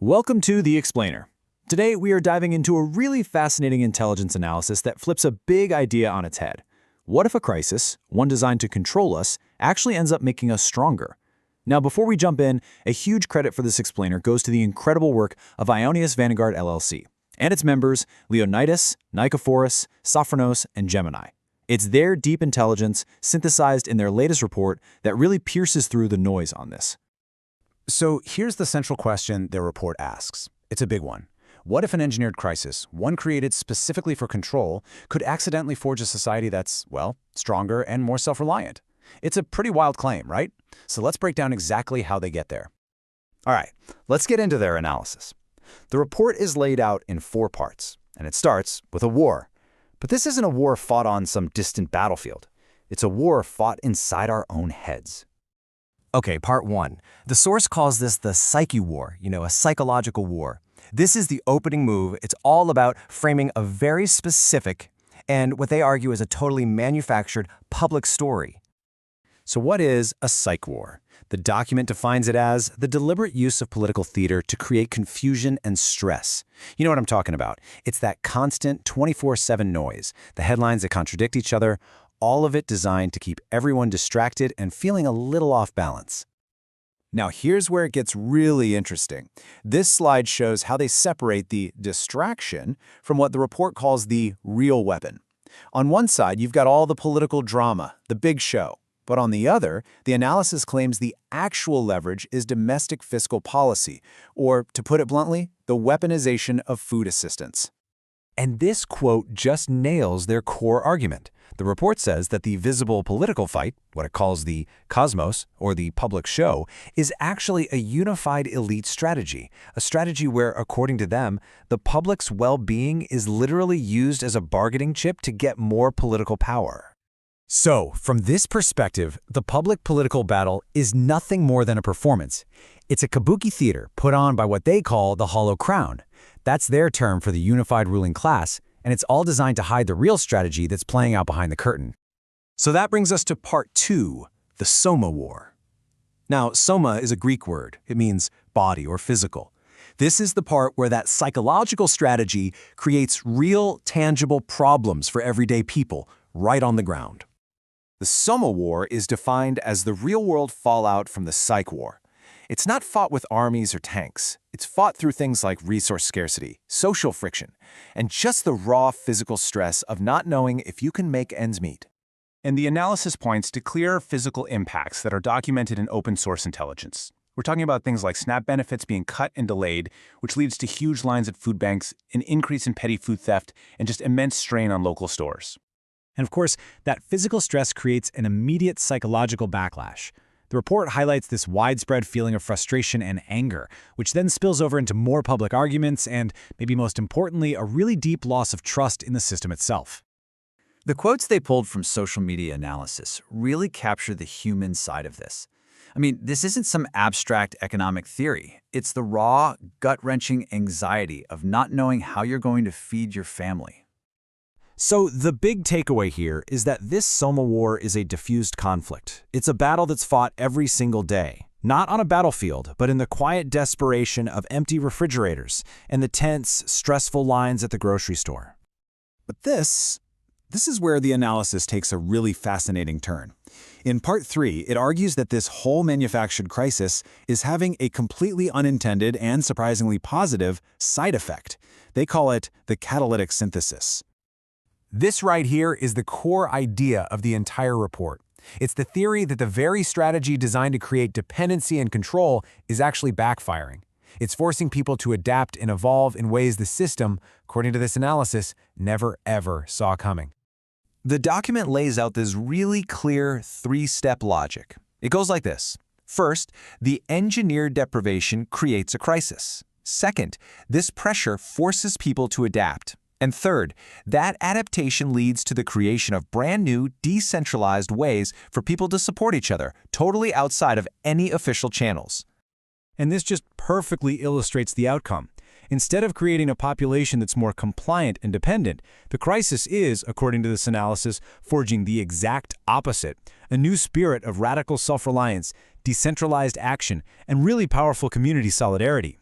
Welcome to The Explainer. Today, we are diving into a really fascinating intelligence analysis that flips a big idea on its head. What if a crisis, one designed to control us, actually ends up making us stronger? Now, before we jump in, a huge credit for this explainer goes to the incredible work of Aionios Vanguard LLC and its members Leonidas, Nikephoros, Sophronos, and Gemini. It's their deep intelligence, synthesized in their latest report, that really pierces through the noise on this. So here's the central question their report asks. It's a big one. What if an engineered crisis, one created specifically for control, could accidentally forge a society that's, well, stronger and more self-reliant? It's a pretty wild claim, right? So let's break down exactly how they get there. All right, let's get into their analysis. The report is laid out in 4 parts, and it starts with a war. But this isn't a war fought on some distant battlefield. It's a war fought inside our own heads. Okay, part 1. The source calls this the Psyche-War, a psychological war. This is the opening move. It's all about framing a very specific and what they argue is a totally manufactured public story. So what is a Psyche-War? The document defines it as the deliberate use of political theater to create confusion and stress. You know what I'm talking about. It's that constant 24/7 noise, the headlines that contradict each other, all of it designed to keep everyone distracted and feeling a little off balance. Now here's where it gets really interesting. This slide shows how they separate the distraction from what the report calls the real weapon. On one side, you've got all the political drama, the big show. But on the other, the analysis claims the actual leverage is domestic fiscal policy, or, to put it bluntly, the weaponization of food assistance. And this quote just nails their core argument. The report says that the visible political fight, what it calls the cosmos, or the public show, is actually a unified elite strategy, a strategy where, according to them, the public's well-being is literally used as a bargaining chip to get more political power. So, from this perspective, the public political battle is nothing more than a performance. It's a kabuki theater put on by what they call the Hollow Crown. That's their term for the unified ruling class, and it's all designed to hide the real strategy that's playing out behind the curtain. So that brings us to part 2, the Soma-War. Now, soma is a Greek word. It means body or physical. This is the part where that psychological strategy creates real, tangible problems for everyday people right on the ground. The Soma-War is defined as the real-world fallout from the Psyche-War. It's not fought with armies or tanks. It's fought through things like resource scarcity, social friction, and just the raw physical stress of not knowing if you can make ends meet. And the analysis points to clear physical impacts that are documented in open-source intelligence. We're talking about things like SNAP benefits being cut and delayed, which leads to huge lines at food banks, an increase in petty food theft, and just immense strain on local stores. And of course, that physical stress creates an immediate psychological backlash. The report highlights this widespread feeling of frustration and anger, which then spills over into more public arguments and, maybe most importantly, a really deep loss of trust in the system itself. The quotes they pulled from social media analysis really capture the human side of this. I mean, this isn't some abstract economic theory. It's the raw, gut-wrenching anxiety of not knowing how you're going to feed your family. So the big takeaway here is that this Soma-War is a diffused conflict. It's a battle that's fought every single day, not on a battlefield, but in the quiet desperation of empty refrigerators and the tense, stressful lines at the grocery store. But this is where the analysis takes a really fascinating turn. In part 3, it argues that this whole manufactured crisis is having a completely unintended and surprisingly positive side effect. They call it the catalytic synthesis. This right here is the core idea of the entire report. It's the theory that the very strategy designed to create dependency and control is actually backfiring. It's forcing people to adapt and evolve in ways the system, according to this analysis, never ever saw coming. The document lays out this really clear 3-step logic. It goes like this. First, the engineered deprivation creates a crisis. Second, this pressure forces people to adapt. And third, that adaptation leads to the creation of brand new, decentralized ways for people to support each other, totally outside of any official channels. And this just perfectly illustrates the outcome. Instead of creating a population that's more compliant and dependent, the crisis is, according to this analysis, forging the exact opposite, a new spirit of radical self-reliance, decentralized action, and really powerful community solidarity.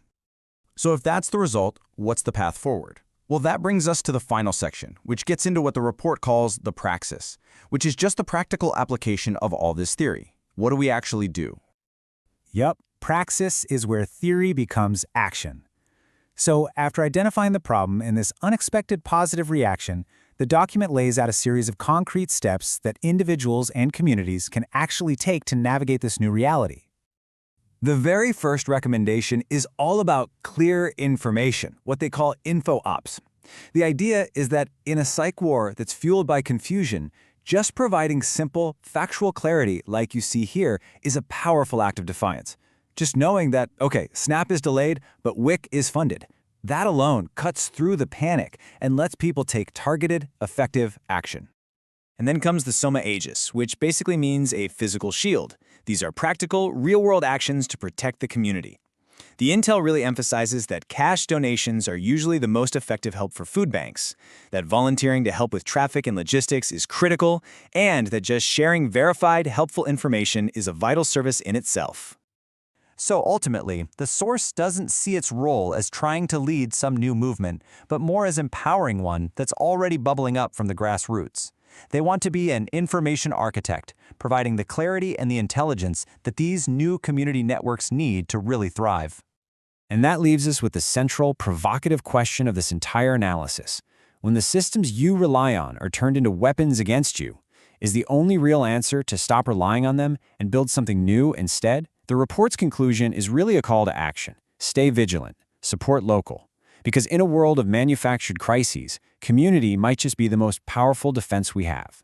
So if that's the result, what's the path forward? Well, that brings us to the final section, which gets into what the report calls the praxis, which is just the practical application of all this theory. What do we actually do? Yup, praxis is where theory becomes action. So after identifying the problem and this unexpected positive reaction, the document lays out a series of concrete steps that individuals and communities can actually take to navigate this new reality. The very first recommendation is all about clear information, what they call info ops. The idea is that in a psych war that's fueled by confusion, just providing simple, factual clarity like you see here is a powerful act of defiance. Just knowing that, okay, SNAP is delayed, but WIC is funded. That alone cuts through the panic and lets people take targeted, effective action. And then comes the Soma-Aegis, which basically means a physical shield. These are practical, real-world actions to protect the community. The intel really emphasizes that cash donations are usually the most effective help for food banks, that volunteering to help with traffic and logistics is critical, and that just sharing verified, helpful information is a vital service in itself. So ultimately, the source doesn't see its role as trying to lead some new movement, but more as empowering one that's already bubbling up from the grassroots. They want to be an information architect, providing the clarity and the intelligence that these new community networks need to really thrive. And that leaves us with the central, provocative question of this entire analysis. When the systems you rely on are turned into weapons against you, is the only real answer to stop relying on them and build something new instead? The report's conclusion is really a call to action. Stay vigilant, support local. Because in a world of manufactured crises, community might just be the most powerful defense we have.